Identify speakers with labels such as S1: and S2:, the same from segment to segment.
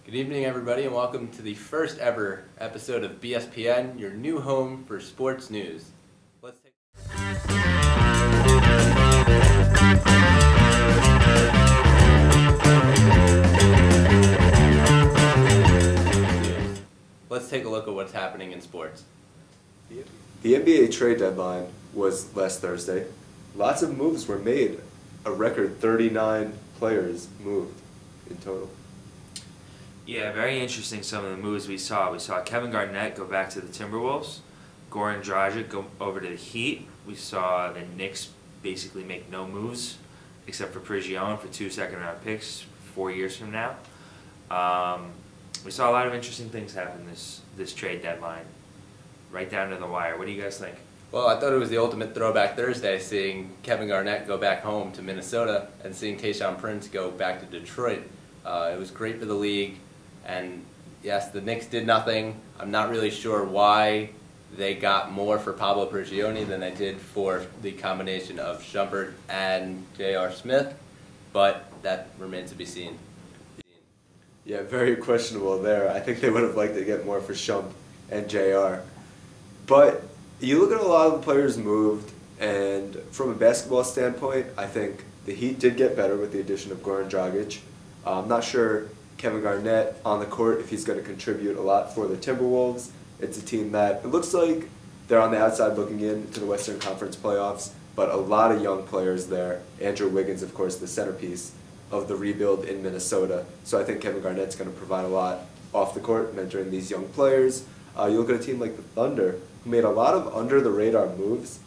S1: Good evening, everybody, and welcome to the first ever episode of BSPN, your new home for sports news. Let's take Let's take a look at what's happening in sports.
S2: The NBA trade deadline was last Thursday. Lots of moves were made. A record 39 players moved in total.
S3: Yeah, very interesting some of the moves we saw. We saw Kevin Garnett go back to the Timberwolves, Goran Dragic go over to the Heat. We saw the Knicks basically make no moves except for Prigion for 2 second-round picks 4 years from now. We saw a lot of interesting things happen this trade deadline, right down to the wire. What do you guys think?
S1: Well, I thought it was the ultimate throwback Thursday, seeing Kevin Garnett go back home to Minnesota and seeing Tayshaun Prince go back to Detroit. It was great for the league, and yes, the Knicks did nothing. I'm not really sure why they got more for Pablo Prigioni than they did for the combination of Shumpert and J.R. Smith, but that remains to be seen.
S2: Yeah, very questionable there. I think they would have liked to get more for Shump and JR. But you look at a lot of the players moved, and from a basketball standpoint, I think the Heat did get better with the addition of Goran Dragic. I'm not sure Kevin Garnett on the court, if he's going to contribute a lot for the Timberwolves. It's a team that it looks like they're on the outside looking in to the Western Conference playoffs, but a lot of young players there. Andrew Wiggins, of course, the centerpiece of the rebuild in Minnesota. So I think Kevin Garnett's going to provide a lot off the court, mentoring these young players. You look at a team like the Thunder, who made a lot of under-the-radar moves,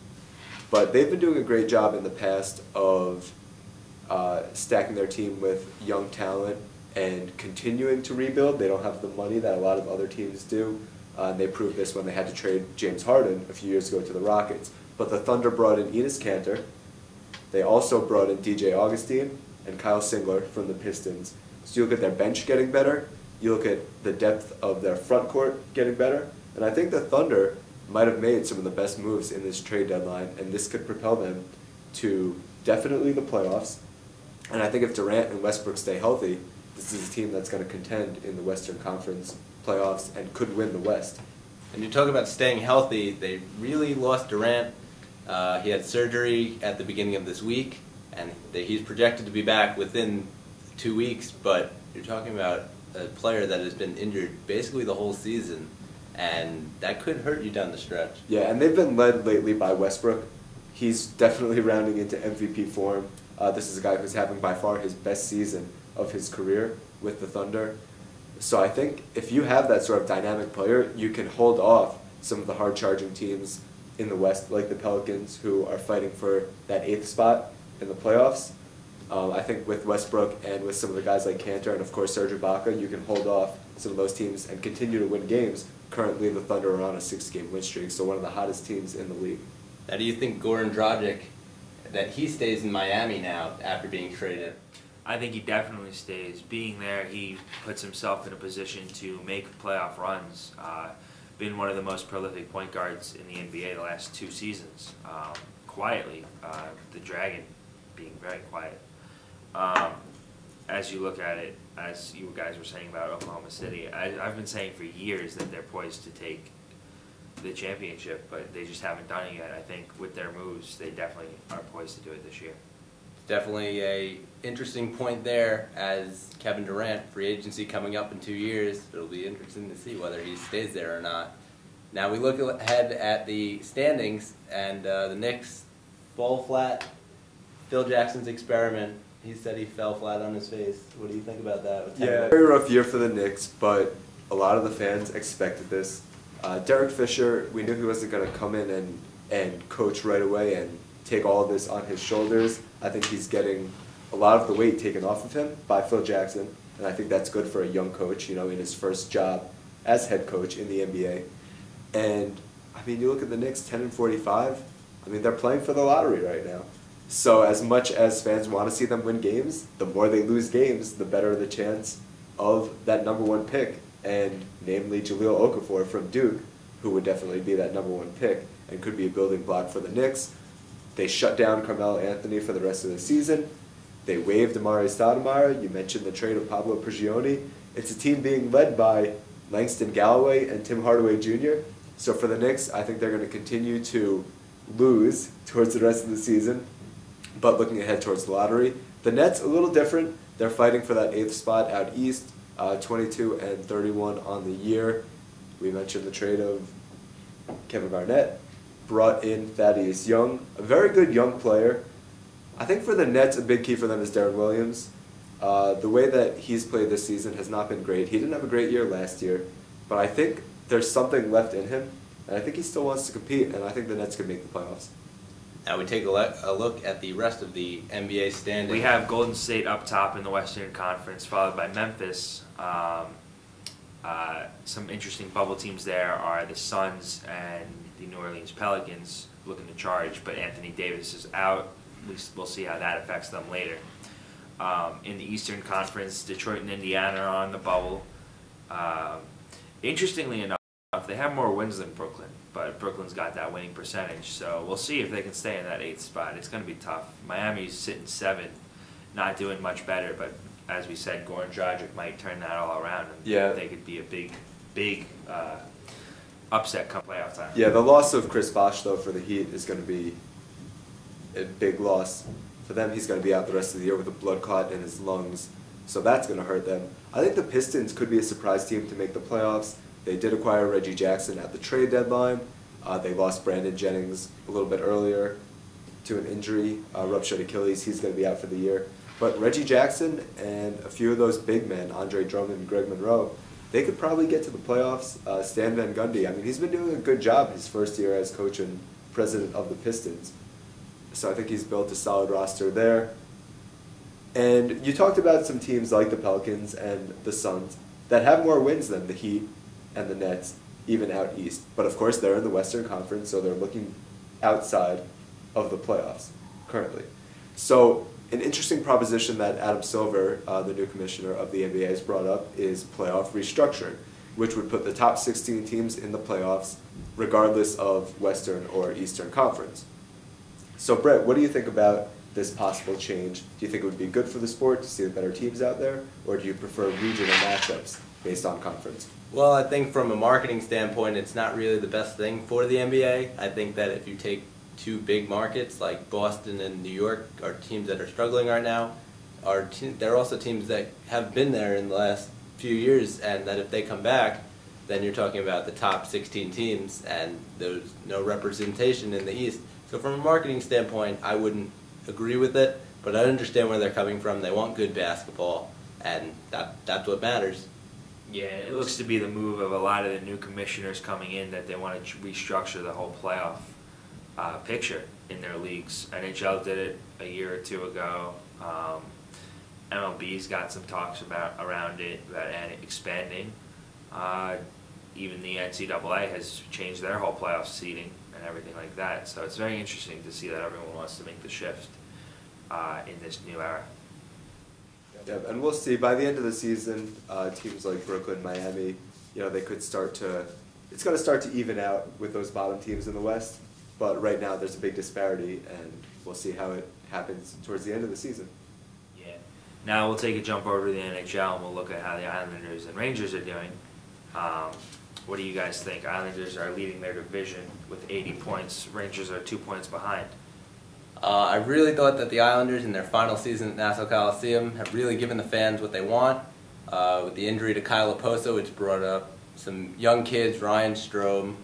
S2: but they've been doing a great job in the past of stacking their team with young talent and continuing to rebuild. They don't have the money that a lot of other teams do. And they proved this when they had to trade James Harden a few years ago to the Rockets. But the Thunder brought in Enes Kanter. They also brought in DJ Augustine and Kyle Singler from the Pistons. So you look at their bench getting better, you look at the depth of their front court getting better, and I think the Thunder might have made some of the best moves in this trade deadline, and this could propel them to definitely the playoffs. And I think if Durant and Westbrook stay healthy, this is a team that's going to contend in the Western Conference playoffs and could win the West.
S1: And you talk about staying healthy, they really lost Durant. He had surgery at the beginning of this week, and he's projected to be back within 2 weeks, but you're talking about a player that has been injured basically the whole season, and that could hurt you down the stretch.
S2: Yeah, and they've been led lately by Westbrook. He's definitely rounding into MVP form. This is a guy who's having by far his best season of his career with the Thunder. So I think if you have that sort of dynamic player, you can hold off some of the hard-charging teams in the West, like the Pelicans, who are fighting for that 8th spot in the playoffs. I think with Westbrook and with some of the guys like Kanter and of course Serge Ibaka, you can hold off some of those teams and continue to win games. Currently the Thunder are on a 6-game win streak, so one of the hottest teams in the league.
S1: Now, do you think Goran Dragic, that he stays in Miami now after being traded?
S3: I think he definitely stays. Being there, he puts himself in a position to make playoff runs. Been one of the most prolific point guards in the NBA the last 2 seasons. Quietly, the Dragon being very quiet. As you look at it, as you guys were saying about Oklahoma City, I've been saying for years that they're poised to take the championship, but they just haven't done it yet. I think with their moves, they definitely are poised to do it this year.
S1: Definitely a interesting point there, as Kevin Durant, free agency coming up in 2 years. It'll be interesting to see whether he stays there or not. Now we look ahead at the standings, and the Knicks fall flat. Phil Jackson's experiment, he said he fell flat on his face. What do you think about that?
S2: Yeah, very rough year for the Knicks, but a lot of the fans expected this. Derek Fisher, we knew he wasn't going to come in and coach right away and take all of this on his shoulders. I think he's getting a lot of the weight taken off of him by Phil Jackson, and I think that's good for a young coach, you know, in his first job as head coach in the NBA. And, I mean, you look at the Knicks, 10-45, I mean, they're playing for the lottery right now. So as much as fans want to see them win games, the more they lose games, the better the chance of that #1 pick, and namely Jahlil Okafor from Duke, who would definitely be that #1 pick and could be a building block for the Knicks. They shut down Carmelo Anthony for the rest of the season. They waived Amare Stoudemire. You mentioned the trade of Pablo Prigioni. It's a team being led by Langston Galloway and Tim Hardaway Jr. So for the Knicks, I think they're going to continue to lose towards the rest of the season, but looking ahead towards the lottery. The Nets, a little different. They're fighting for that 8th spot out east, 22-31 on the year. We mentioned the trade of Kevin Garnett, brought in Thaddeus Young, a very good young player. I think for the Nets, a big key for them is Darren Williams. The way that he's played this season has not been great. He didn't have a great year last year, but I think there's something left in him, and I think he still wants to compete, and I think the Nets could make the playoffs.
S1: Now we take a look at the rest of the NBA standings.
S3: We have Golden State up top in the Western Conference, followed by Memphis. Some interesting bubble teams there are the Suns and the New Orleans Pelicans looking to charge, but Anthony Davis is out. We'll see how that affects them later. In the Eastern Conference, Detroit and Indiana are on the bubble. Interestingly enough, they have more wins than Brooklyn, but Brooklyn's got that winning percentage, so we'll see if they can stay in that 8th spot. It's going to be tough. Miami's sitting 7th, not doing much better, but as we said, Goran Dragic might turn that all around, and they could be a big upset come playoff time.
S2: Yeah, the loss of Chris Bosh, though, for the Heat is going to be a big loss. For them, he's going to be out the rest of the year with a blood clot in his lungs, so that's going to hurt them. I think the Pistons could be a surprise team to make the playoffs. They did acquire Reggie Jackson at the trade deadline. They lost Brandon Jennings a little bit earlier to an injury, ruptured Achilles. He's going to be out for the year. But Reggie Jackson and a few of those big men, Andre Drummond and Greg Monroe, they could probably get to the playoffs. Stan Van Gundy, I mean, he's been doing a good job his first year as coach and president of the Pistons. So I think he's built a solid roster there. And you talked about some teams like the Pelicans and the Suns that have more wins than the Heat and the Nets, even out east. But of course, they're in the Western Conference, so they're looking outside of the playoffs currently. So an interesting proposition that Adam Silver, the new commissioner of the NBA, has brought up is playoff restructuring, which would put the top 16 teams in the playoffs regardless of Western or Eastern Conference. So Brett, what do you think about this possible change? Do you think it would be good for the sport to see the better teams out there, or do you prefer regional matchups based on conference?
S1: Well, I think from a marketing standpoint, it's not really the best thing for the NBA. I think that if you take two big markets like Boston and New York are teams that are struggling right now, they're also teams that have been there in the last few years, and that if they come back, then you're talking about the top 16 teams, and there's no representation in the East. So from a marketing standpoint, I wouldn't agree with it, but I understand where they're coming from. They want good basketball, and that's what matters.
S3: Yeah, it looks to be the move of a lot of the new commissioners coming in, that they want to restructure the whole playoff picture in their leagues. NHL did it a year or two ago. MLB's got some talks around it, about expanding. Even the NCAA has changed their whole playoff seeding and everything like that. So it's very interesting to see that everyone wants to make the shift in this new era.
S2: Yeah, and we'll see. By the end of the season, teams like Brooklyn, Miami, they could start to. It's going to start to even out with those bottom teams in the West. But right now, there's a big disparity, and we'll see how it happens towards the end of the season.
S3: Yeah. Now we'll take a jump over to the NHL, and we'll look at how the Islanders and Rangers are doing. What do you guys think? Islanders are leading their division with 80 points. Rangers are 2 points behind.
S1: I really thought that the Islanders in their final season at Nassau Coliseum have really given the fans what they want. With the injury to Kyle Oposo, it's brought up some young kids, Ryan Strome.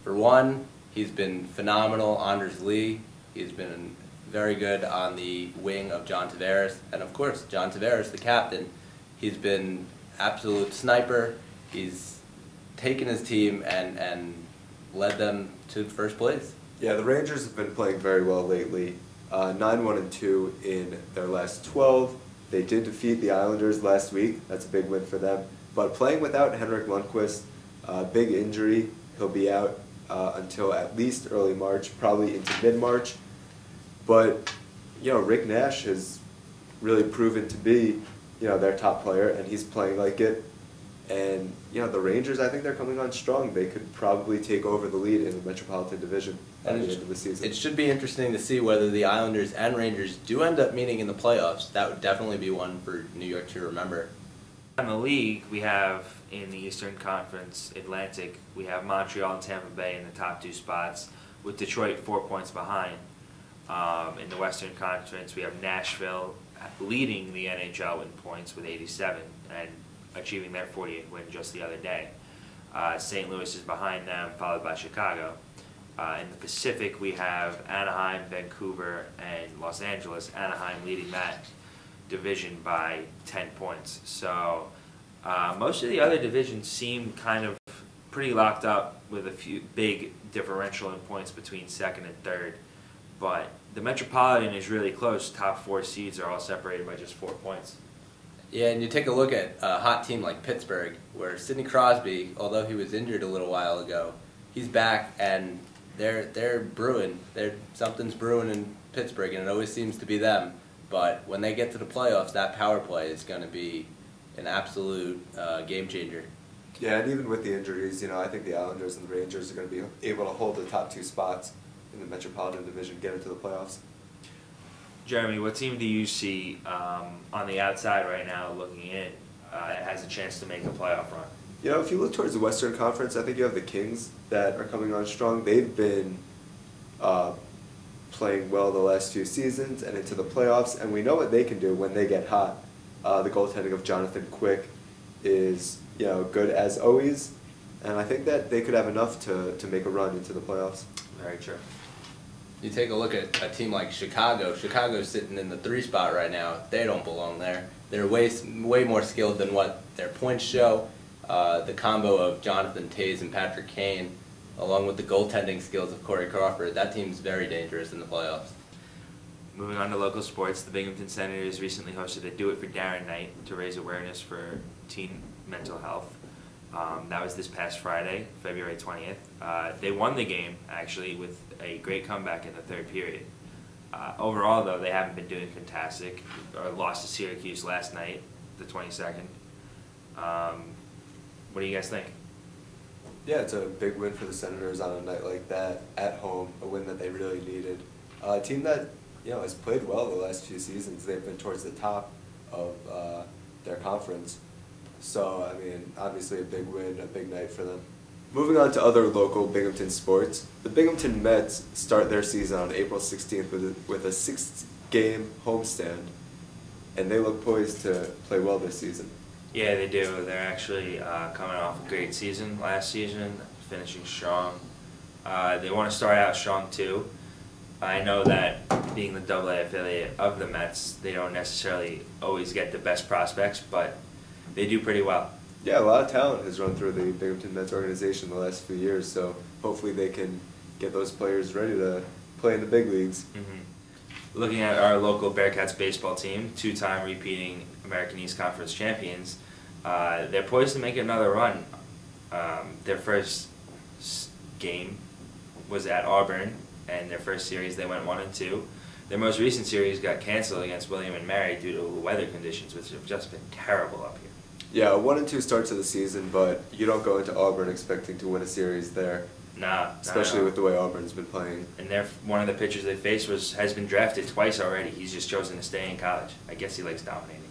S1: For one, he's been phenomenal. Anders Lee, he's been very good on the wing of John Tavares. And of course, John Tavares, the captain, he's been absolute sniper. He's taken his team and led them to first place.
S2: Yeah, the Rangers have been playing very well lately. 9-1-2 in their last 12. They did defeat the Islanders last week. That's a big win for them. But playing without Henrik Lundqvist, big injury. He'll be out until at least early March, probably into mid-March. But Rick Nash has really proven to be their top player, and he's playing like it. And the Rangers, I think they're coming on strong. They could probably take over the lead in the Metropolitan Division by the end of the season.
S1: It should be interesting to see whether the Islanders and Rangers do end up meeting in the playoffs. That would definitely be one for New York to remember.
S3: In the league, we have in the Eastern Conference Atlantic, we have Montreal and Tampa Bay in the top 2 spots, with Detroit 4 points behind. In the Western Conference, we have Nashville leading the NHL in points with 87 and achieving their 48th win just the other day. St. Louis is behind them, followed by Chicago. In the Pacific, we have Anaheim, Vancouver, and Los Angeles. Anaheim leading that division by 10 points. So most of the other divisions seem kind of pretty locked up with a few big differential in points between second and third. But the Metropolitan is really close. Top 4 seeds are all separated by just 4 points.
S1: Yeah, and you take a look at a hot team like Pittsburgh, where Sidney Crosby, although he was injured a little while ago, he's back, and they're brewing. Something's brewing in Pittsburgh, and it always seems to be them. But when they get to the playoffs, that power play is going to be an absolute game changer.
S2: Yeah, and even with the injuries, I think the Islanders and the Rangers are going to be able to hold the top 2 spots in the Metropolitan Division, get into the playoffs.
S3: Jeremy, what team do you see on the outside right now looking in has a chance to make a playoff run?
S2: If you look towards the Western Conference, I think you have the Kings that are coming on strong. They've been playing well the last few seasons and into the playoffs, and we know what they can do when they get hot. The goaltending of Jonathan Quick is good as always, and I think that they could have enough to make a run into the playoffs.
S3: Very true.
S1: You take a look at a team like Chicago. Chicago's sitting in the 3 spot right now. They don't belong there. They're way more skilled than what their points show. The combo of Jonathan Toews and Patrick Kane, along with the goaltending skills of Corey Crawford, that team's very dangerous in the playoffs.
S3: Moving on to local sports, the Binghamton Senators recently hosted a Do It for Darren night to raise awareness for teen mental health. That was this past Friday, February 20th. They won the game, actually, with a great comeback in the 3rd period. Overall, though, they haven't been doing fantastic. Lost to Syracuse last night, the 22nd. What do you guys think?
S2: Yeah, it's a big win for the Senators on a night like that, at home, a win that they really needed. A team that has played well the last few seasons. They've been towards the top of their conference. So, obviously a big win, a big night for them. Moving on to other local Binghamton sports, the Binghamton Mets start their season on April 16th with a 6-game homestand, and they look poised to play well this season.
S3: Yeah, they do. They're actually coming off a great season last season, finishing strong. They want to start out strong too. I know that being the AA affiliate of the Mets, they don't necessarily always get the best prospects, but they do pretty well.
S2: Yeah, a lot of talent has run through the Binghamton Mets organization the last few years, so hopefully they can get those players ready to play in the big leagues.
S3: Mm-hmm. Looking at our local Bearcats baseball team, 2-time repeating American East Conference champions, they're poised to make another run. Their first game was at Auburn, and their first series they went 1-2. Their most recent series got canceled against William and Mary due to weather conditions, which have just been terrible up here.
S2: Yeah, a 1-2 start to the season, but you don't go into Auburn expecting to win a series there.
S3: Nah,
S2: especially with the way Auburn's been playing.
S3: And one of the pitchers they faced has been drafted twice already. He's just chosen to stay in college. I guess he likes dominating.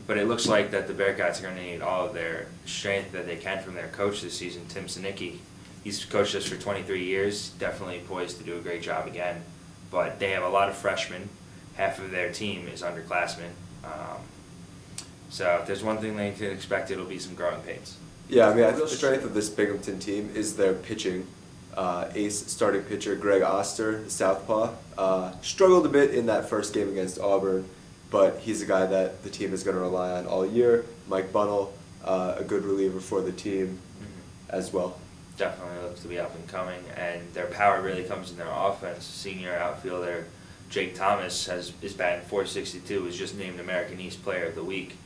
S3: But it looks like that the Bearcats are going to need all of their strength that they can from their coach this season, Tim Sinicki. He's coached us for 23 years, definitely poised to do a great job again. But they have a lot of freshmen. Half of their team is underclassmen. So if there's one thing they can expect, it'll be some growing pains.
S2: Yeah, I think the strength of this Binghamton team is their pitching. Ace starting pitcher Greg Oster, the southpaw, struggled a bit in that first game against Auburn, but he's a guy that the team is going to rely on all year. Mike Bunnell, a good reliever for the team as well.
S3: Definitely looks to be up and coming, and their power really comes in their offense. Senior outfielder Jake Thomas is batting .462, was just named American East Player of the Week.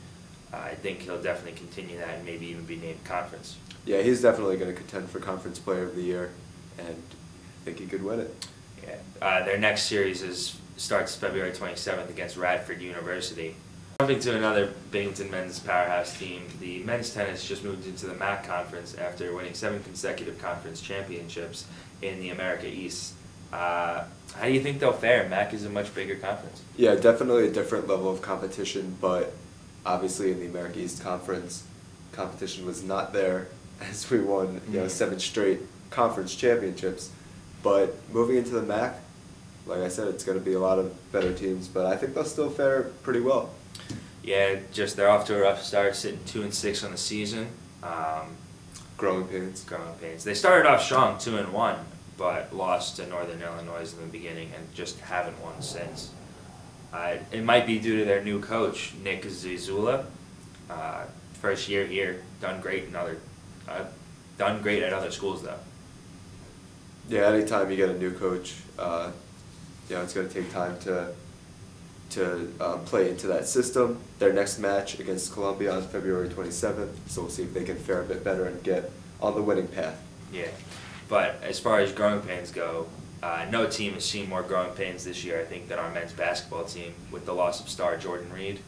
S3: I think he'll definitely continue that and maybe even be named conference.
S2: Yeah, he's definitely going to contend for Conference Player of the Year, and I think he could win it.
S3: Yeah. Their next series starts February 27th against Radford University. Jumping to another Binghamton men's powerhouse team, the men's tennis just moved into the MAC conference after winning 7 consecutive conference championships in the America East. How do you think they'll fare? MAC is a much bigger conference.
S2: Yeah, definitely a different level of competition, but Obviously, in the America East Conference, competition was not there as we won 7 straight conference championships. But moving into the MAC, like I said, it's going to be a lot of better teams, but I think they'll still fare pretty well.
S3: Yeah, just they're off to a rough start, sitting 2-6 on the season.
S2: Growing pains.
S3: Growing pains. They started off strong, 2-1, but lost to Northern Illinois in the beginning and just haven't won since. It might be due to their new coach, Nick Zizula. First year here, done great at other schools though.
S2: Yeah, anytime you get a new coach, it's going to take time to play into that system. Their next match against Columbia on February 27th, so we'll see if they can fare a bit better and get on the winning path.
S3: Yeah, but as far as growing pains go, no team has seen more growing pains this year, I think, than our men's basketball team with the loss of star Jordan Reed.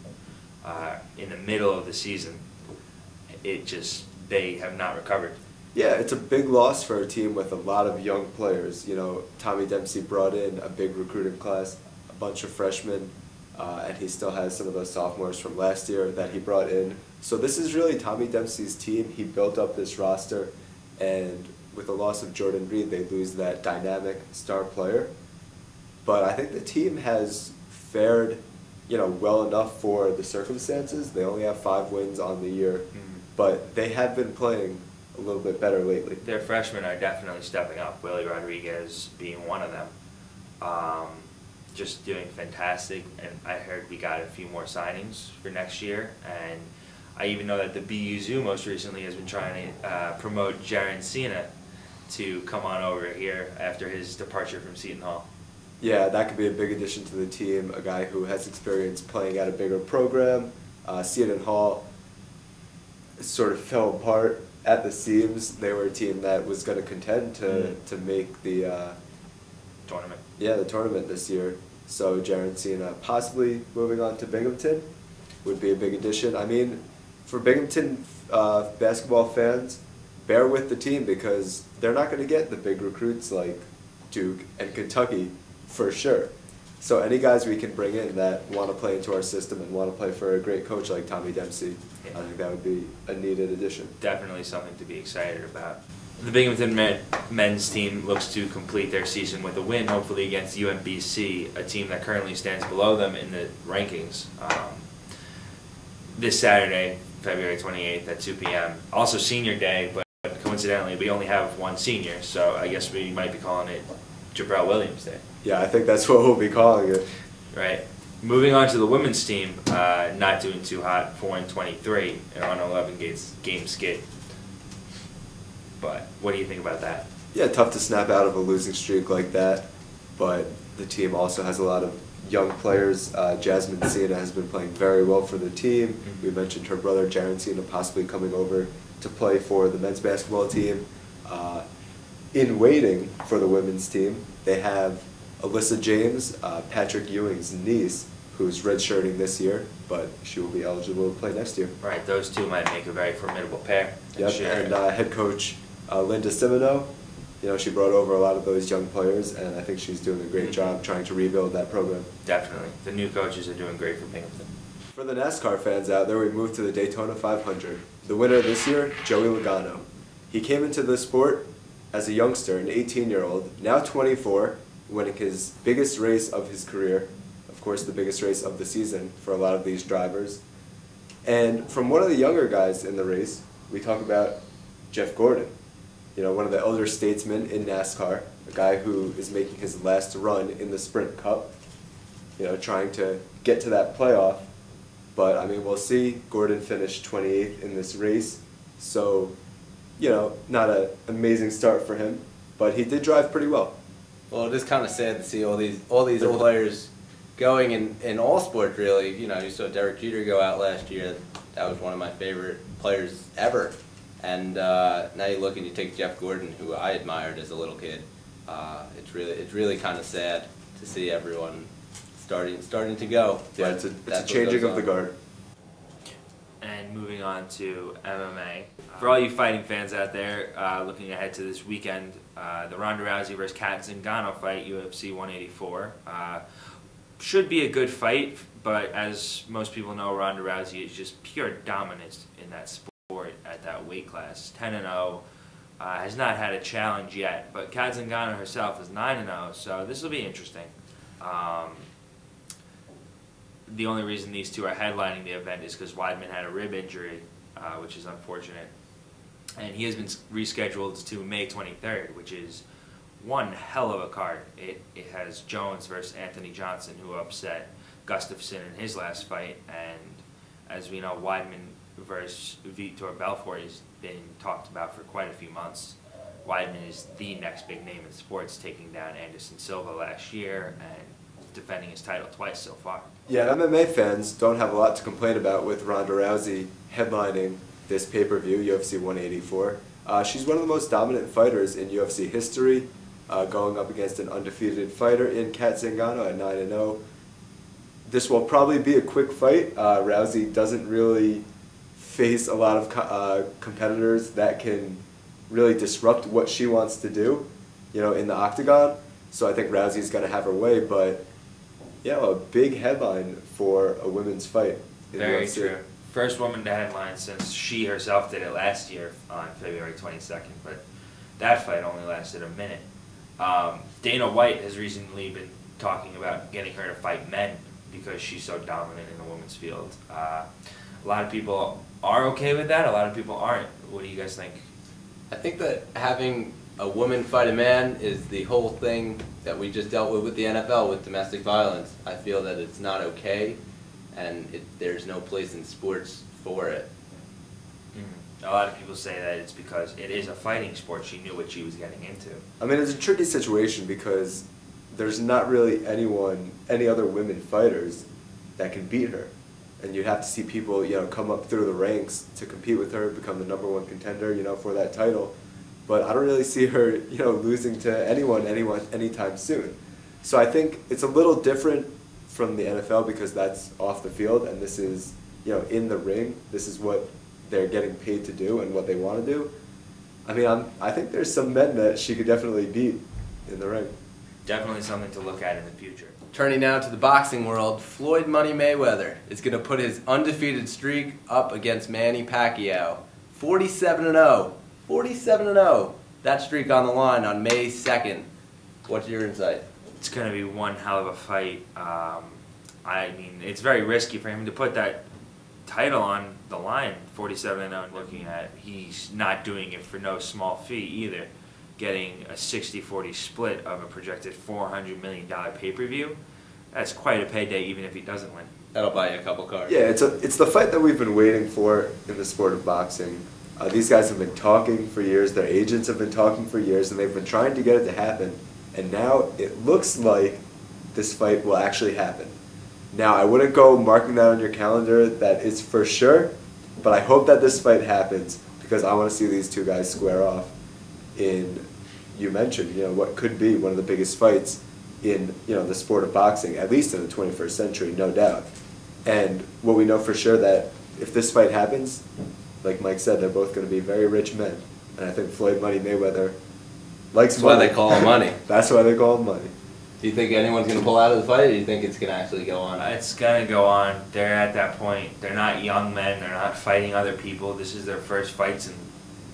S3: In the middle of the season, they have not recovered.
S2: Yeah, it's a big loss for a team with a lot of young players. Tommy Dempsey brought in a big recruiting class, a bunch of freshmen, and he still has some of those sophomores from last year that he brought in. So this is really Tommy Dempsey's team. He built up this roster, and with the loss of Jordan Reed, they lose that dynamic star player. But I think the team has fared, well enough for the circumstances. They only have 5 wins on the year, but they have been playing a little bit better lately.
S3: Their freshmen are definitely stepping up, Willie Rodriguez being one of them. Just doing fantastic, and I heard we got a few more signings for next year, and I even know that the BU Zoo most recently has been trying to promote Jaron Cena to come on over here after his departure from Seton Hall.
S2: Yeah, that could be a big addition to the team, a guy who has experience playing at a bigger program. Seton Hall sort of fell apart at the seams. They were a team that was going to contend to make the
S3: tournament.
S2: Yeah, the tournament this year. So Jaron Cena possibly moving on to Binghamton would be a big addition. I mean, for Binghamton basketball fans, bear with the team because they're not going to get the big recruits like Duke and Kentucky for sure. So any guys we can bring in that want to play into our system and want to play for a great coach like Tommy Dempsey, I think that would be a needed addition.
S3: Definitely something to be excited about. The Binghamton men's team looks to complete their season with a win, hopefully against UMBC, a team that currently stands below them in the rankings. This Saturday, February 28th at 2 p.m. Also senior day, but coincidentally we only have one senior, so I guess we might be calling it Jabrell Williams Day.
S2: Yeah, I think that's what we'll be calling it.
S3: Right. Moving on to the women's team, not doing too hot, 4-23 and on an 11-game skid. But what do you think about that?
S2: Yeah, tough to snap out of a losing streak like that, but the team also has a lot of young players. Jasmine Cena has been playing very well for the team. Mm-hmm. We mentioned her brother Jaron Cena possibly coming over to play for the men's basketball team. In waiting for the women's team, they have Alyssa James, Patrick Ewing's niece, who's redshirting this year, but she will be eligible to play next year.
S3: Right, those two might make a very formidable pair.
S2: Yep, and head coach Linda Simino, she brought over a lot of those young players, and I think she's doing a great job trying to rebuild that program.
S3: Definitely. The new coaches are doing great for Binghamton.
S2: For the NASCAR fans out there, we moved to the Daytona 500. The winner this year, Joey Logano. He came into the sport as a youngster, an 18-year-old, now 24, winning his biggest race of his career, of course the biggest race of the season for a lot of these drivers. And from one of the younger guys in the race, we talk about Jeff Gordon, one of the elder statesmen in NASCAR, a guy who is making his last run in the Sprint Cup, trying to get to that playoff. But, I mean, we'll see. Gordon finished 28th in this race, so, not an amazing start for him, but he did drive pretty well.
S1: Well, it is kind of sad to see all these old players going in all sports, really. You saw Derek Jeter go out last year. That was one of my favorite players ever. And now you look and you take Jeff Gordon, who I admired as a little kid. It's really kind of sad to see everyone starting to go.
S2: Yeah, it's a changing of the guard.
S3: And moving on to MMA. For all you fighting fans out there looking ahead to this weekend, the Ronda Rousey vs. Kat Zingano fight, UFC 184. Should be a good fight, but as most people know, Ronda Rousey is just pure dominance in that sport at that weight class. 10-0, has not had a challenge yet, but Kat Zingano herself is 9-0, so this will be interesting. The only reason these two are headlining the event is because Weidman had a rib injury, which is unfortunate. And he has been rescheduled to May 23rd, which is one hell of a card. It has Jones versus Anthony Johnson, who upset Gustafsson in his last fight. And as we know, Weidman versus Vitor Belfort has been talked about for quite a few months. Weidman is the next big name in sports, taking down Anderson Silva last year and defending his title twice so far.
S2: Yeah, MMA fans don't have a lot to complain about with Ronda Rousey headlining this pay-per-view, UFC 184. She's one of the most dominant fighters in UFC history, going up against an undefeated fighter in Kat Zingano at 9-0. This will probably be a quick fight. Rousey doesn't really face a lot of competitors that can really disrupt what she wants to do, in the octagon. So I think Rousey's going to have her way, but a big headline for a women's fight in
S3: Very
S2: UFC.
S3: true. First woman to headline since she herself did it last year on February 22nd, but that fight only lasted a minute. Dana White has recently been talking about getting her to fight men because she's so dominant in the women's field. A lot of people are okay with that, a lot of people aren't. What do you guys think?
S1: I think that having a woman fight a man is the whole thing that we just dealt with the NFL with domestic violence. I feel that it's not okay, and there's no place in sports for it.
S3: Mm-hmm. A lot of people say that it's because it is a fighting sport. She knew what she was getting into.
S2: I mean, it's a tricky situation because there's not really any other women fighters that can beat her. And you have to see people, come up through the ranks to compete with her, become the #1 contender, for that title. But I don't really see her, losing to anyone anytime soon. So I think it's a little different from the NFL because that's off the field, and this is, in the ring. This is what they're getting paid to do and what they want to do. I mean, I think there's some men that she could definitely beat in the ring.
S3: Definitely something to look at in the future.
S1: Turning now to the boxing world, Floyd Money Mayweather is going to put his undefeated streak up against Manny Pacquiao. 47-0. 47-0. That streak on the line on May 2nd. What's your insight?
S3: It's going to be one hell of a fight. I mean, it's very risky for him to put that title on the line, 47-0. Looking at, he's not doing it for no small fee either. Getting a 60-40 split of a projected $400 million pay-per-view, that's quite a payday even if he doesn't win.
S1: That'll buy you a couple cards.
S2: Yeah, it's the fight that we've been waiting for in the sport of boxing. These guys have been talking for years, their agents have been talking for years, and they've been trying to get it to happen. And now it looks like this fight will actually happen. Now, I wouldn't go marking that on your calendar, that is for sure, but I hope that this fight happens because I want to see these two guys square off in, you mentioned, what could be one of the biggest fights in, the sport of boxing, at least in the 21st century, no doubt. And what we know for sure that if this fight happens, like Mike said, they're both going to be very rich men. And I think Floyd Money Mayweather likes
S1: That's
S2: money.
S1: why they call him money.
S2: That's why they call him money.
S1: Do you think anyone's going to pull out of the fight, or do you think it's going to actually go on?
S3: It's going to go on. They're at that point. They're not young men. They're not fighting other people. This is their first fights in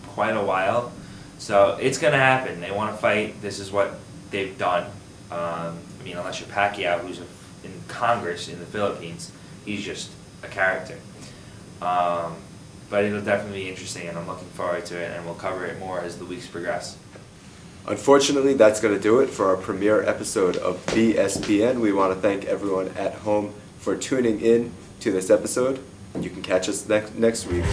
S3: quite a while. So it's going to happen. They want to fight. This is what they've done. I mean, unless you're Pacquiao, who's in Congress in the Philippines, he's just a character. But it'll definitely be interesting, and I'm looking forward to it, and we'll cover it more as the weeks progress.
S2: Unfortunately, that's going to do it for our premiere episode of BSPN. We want to thank everyone at home for tuning in to this episode. You can catch us next week.